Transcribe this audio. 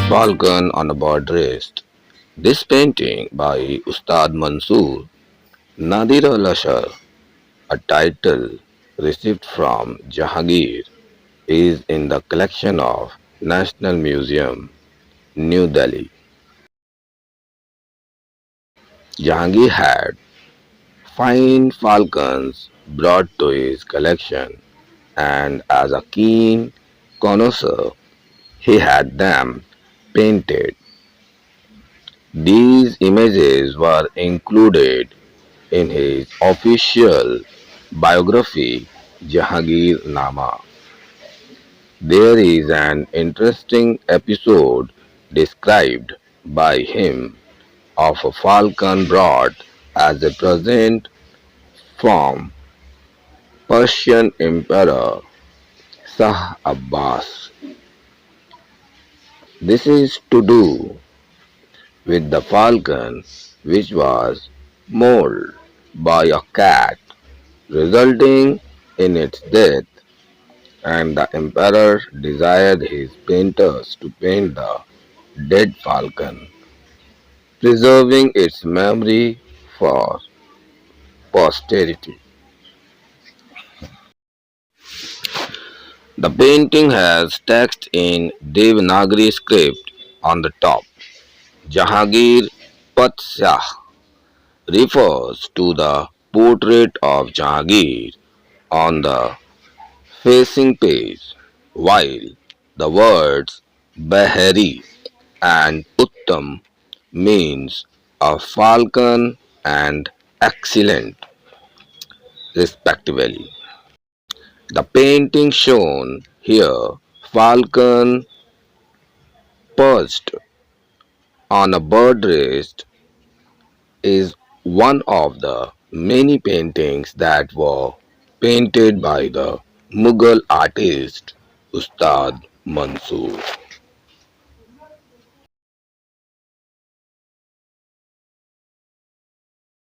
Falcon on a Bird Rest. This painting by Ustad Mansur, Nadir a title received from Jahangir, is in the collection of National Museum, New Delhi. Jahangir had fine falcons brought to his collection, and as a keen connoisseur, he had them painted. These images were included in his official biography, Jahangirnama. There is an interesting episode described by him of a falcon brought as a present from Persian Emperor Shah Abbas. This is to do with the falcon which was mauled by a cat, resulting in its death, and the emperor desired his painters to paint the dead falcon, preserving its memory for posterity. The painting has text in Devanagari script on the top. Jahangir Patsah refers to the portrait of Jahangir on the facing page, while the words Behari and Uttam means a falcon and excellent, respectively. The painting shown here, falcon perched on a bird rest, is one of the many paintings that were painted by the Mughal artist Ustad Mansur.